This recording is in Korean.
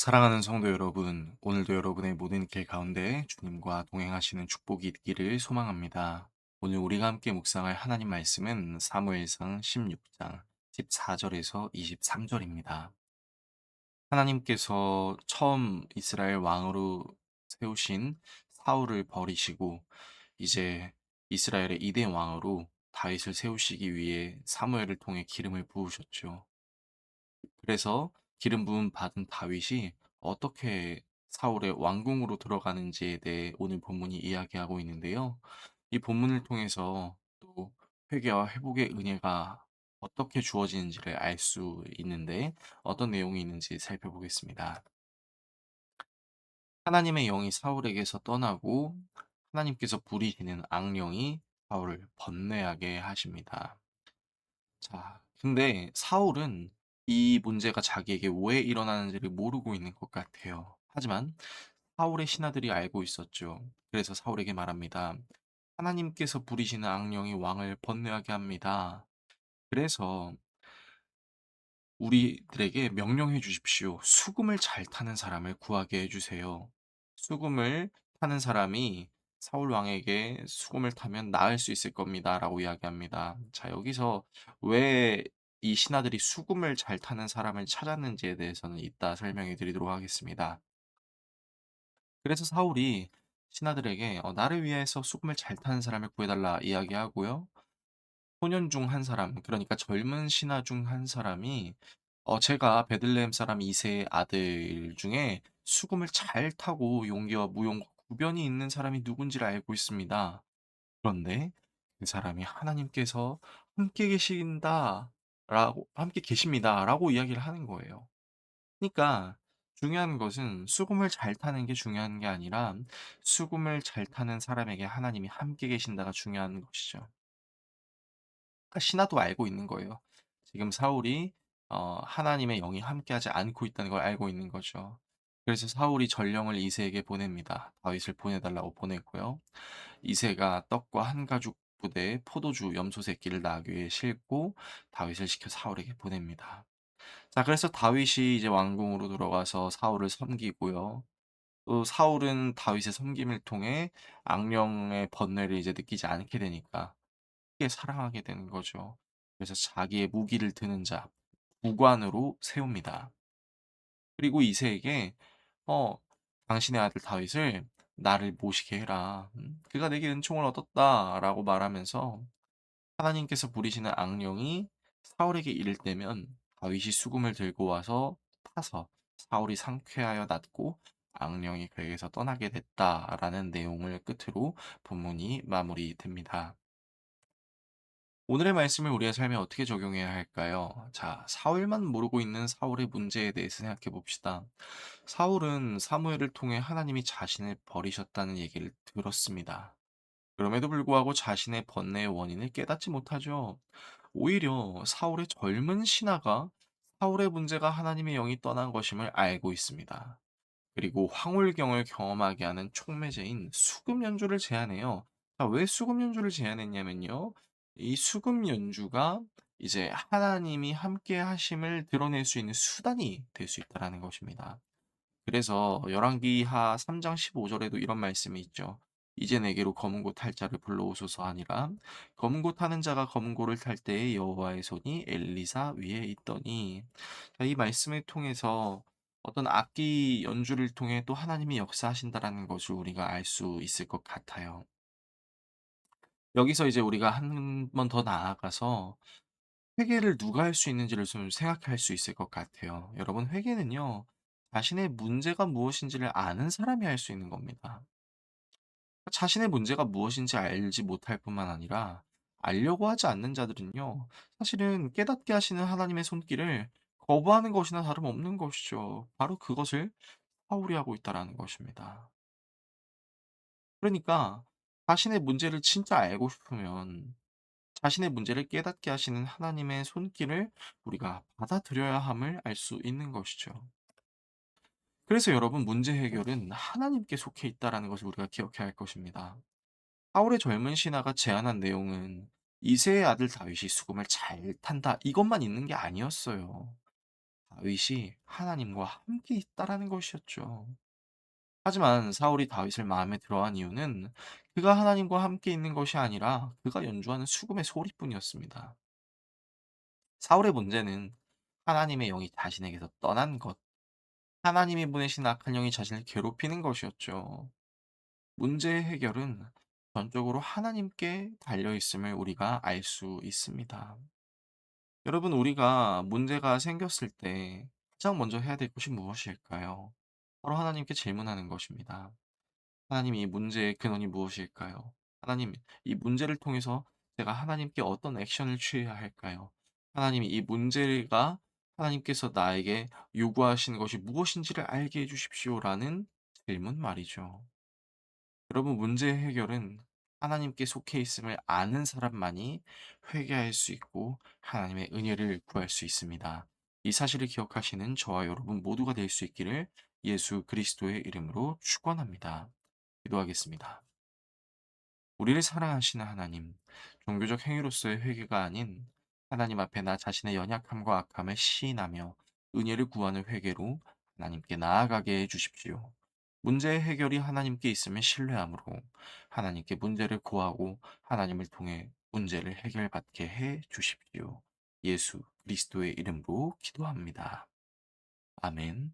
사랑하는 성도 여러분, 오늘도 여러분의 모든 길 가운데 주님과 동행하시는 축복이 있기를 소망합니다. 오늘 우리가 함께 묵상할 하나님 말씀은 사무엘상 16장 14절에서 23절입니다. 하나님께서 처음 이스라엘 왕으로 세우신 사울을 버리시고 이제 이스라엘의 이대 왕으로 다윗을 세우시기 위해 사무엘을 통해 기름을 부으셨죠. 그래서 기름 부음 받은 다윗이 어떻게 사울의 왕궁으로 들어가는지에 대해 오늘 본문이 이야기하고 있는데요. 이 본문을 통해서 또 회개와 회복의 은혜가 어떻게 주어지는지를 알 수 있는데 어떤 내용이 있는지 살펴보겠습니다. 하나님의 영이 사울에게서 떠나고 하나님께서 부리시는 악령이 사울을 번뇌하게 하십니다. 자, 근데 사울은 이 문제가 자기에게 왜 일어나는지를 모르고 있는 것 같아요. 하지만 사울의 신하들이 알고 있었죠. 그래서 사울에게 말합니다. 하나님께서 부리시는 악령이 왕을 번뇌하게 합니다. 그래서 우리들에게 명령해 주십시오. 수금을 잘 타는 사람을 구하게 해 주세요. 수금을 타는 사람이 사울 왕에게 수금을 타면 나을 수 있을 겁니다라고 이야기합니다. 자, 여기서 왜 이 신하들이 수금을 잘 타는 사람을 찾았는지에 대해서는 이따 설명해 드리도록 하겠습니다. 그래서 사울이 신하들에게 나를 위해서 수금을 잘 타는 사람을 구해달라 이야기하고요. 소년 중 한 사람, 그러니까 젊은 신하 중 한 사람이 제가 베들레헴 사람 이새의 아들 중에 수금을 잘 타고 용기와 무용과 구변이 있는 사람이 누군지를 알고 있습니다. 그런데 그 사람이 하나님께서 함께 계신다라고 함께 계십니다라고 이야기를 하는 거예요. 그러니까 중요한 것은 수금을 잘 타는 게 중요한 게 아니라 수금을 잘 타는 사람에게 하나님이 함께 계신다가 중요한 것이죠. 신하도 알고 있는 거예요. 지금 사울이 하나님의 영이 함께하지 않고 있다는 걸 알고 있는 거죠. 그래서 사울이 전령을 이새에게 보냅니다. 다윗을 보내달라고 보냈고요. 이새가 떡과 한 가죽 부대에 포도주 염소 새끼를 나귀에 싣고 다윗을 시켜 사울에게 보냅니다. 자, 그래서 다윗이 이제 왕궁으로 들어가서 사울을 섬기고요. 또 사울은 다윗의 섬김을 통해 악령의 번뇌를 이제 느끼지 않게 되니까 크게 사랑하게 되는 거죠. 그래서 자기의 무기를 드는 자, 무관으로 세웁니다. 그리고 이새에게 어 당신의 아들 다윗을 나를 모시게 해라. 그가 내게 은총을 얻었다라고 말하면서 하나님께서 부리시는 악령이 사울에게 이를 때면 다윗이 수금을 들고 와서 타서 사울이 상쾌하여 낫고 악령이 그에게서 떠나게 됐다라는 내용을 끝으로 본문이 마무리됩니다. 오늘의 말씀을 우리의 삶에 어떻게 적용해야 할까요? 자, 사울만 모르고 있는 사울의 문제에 대해서 생각해 봅시다. 사울은 사무엘을 통해 하나님이 자신을 버리셨다는 얘기를 들었습니다. 그럼에도 불구하고 자신의 번뇌의 원인을 깨닫지 못하죠. 오히려 사울의 젊은 신하가 사울의 문제가 하나님의 영이 떠난 것임을 알고 있습니다. 그리고 황홀경을 경험하게 하는 촉매제인 수금 연주를 제안해요. 자, 왜 수금 연주를 제안했냐면요. 이 수금 연주가 이제 하나님이 함께 하심을 드러낼 수 있는 수단이 될 수 있다라는 것입니다. 그래서 열왕기하 3장 15절에도 이런 말씀이 있죠. 이제 내게로 검은 고탈 자를 불러오소서 하니라. 검은 고 타는 자가 검은 고를 탈 때에 여호와의 손이 엘리사 위에 있더니. 자, 이 말씀을 통해서 어떤 악기 연주를 통해 또 하나님이 역사하신다라는 것을 우리가 알 수 있을 것 같아요. 여기서 이제 우리가 한 번 더 나아가서 회개를 누가 할 수 있는지를 좀 생각할 수 있을 것 같아요. 여러분, 회개는요, 자신의 문제가 무엇인지를 아는 사람이 할 수 있는 겁니다. 자신의 문제가 무엇인지 알지 못할 뿐만 아니라 알려고 하지 않는 자들은요, 사실은 깨닫게 하시는 하나님의 손길을 거부하는 것이나 다름없는 것이죠. 바로 그것을 사울이 하고 있다라는 것입니다. 그러니까 자신의 문제를 진짜 알고 싶으면 자신의 문제를 깨닫게 하시는 하나님의 손길을 우리가 받아들여야 함을 알 수 있는 것이죠. 그래서 여러분, 문제 해결은 하나님께 속해 있다라는 것을 우리가 기억해야 할 것입니다. 사울의 젊은 신하가 제안한 내용은 이새의 아들 다윗이 수금을 잘 탄다 이것만 있는 게 아니었어요. 다윗이 하나님과 함께 있다라는 것이었죠. 하지만 사울이 다윗을 마음에 들어한 이유는 그가 하나님과 함께 있는 것이 아니라 그가 연주하는 수금의 소리뿐이었습니다. 사울의 문제는 하나님의 영이 자신에게서 떠난 것, 하나님이 보내신 악한 영이 자신을 괴롭히는 것이었죠. 문제의 해결은 전적으로 하나님께 달려 있음을 우리가 알 수 있습니다. 여러분, 우리가 문제가 생겼을 때 가장 먼저 해야 될 것이 무엇일까요? 바로 하나님께 질문하는 것입니다. 하나님, 이 문제의 근원이 무엇일까요? 하나님, 이 문제를 통해서 제가 하나님께 어떤 액션을 취해야 할까요? 하나님, 이 문제가 하나님께서 나에게 요구하시는 것이 무엇인지를 알게 해 주십시오라는 질문 말이죠. 여러분, 문제의 해결은 하나님께 속해 있음을 아는 사람만이 회개할 수 있고 하나님의 은혜를 구할 수 있습니다. 이 사실을 기억하시는 저와 여러분 모두가 될 수 있기를 예수 그리스도의 이름으로 축원합니다. 기도하겠습니다. 우리를 사랑하시는 하나님, 종교적 행위로서의 회개가 아닌 하나님 앞에 나 자신의 연약함과 악함을 시인하며 은혜를 구하는 회개로 하나님께 나아가게 해 주십시오. 문제의 해결이 하나님께 있음을 신뢰함으로 하나님께 문제를 고하고 하나님을 통해 문제를 해결받게 해 주십시오. 예수 그리스도의 이름으로 기도합니다. 아멘.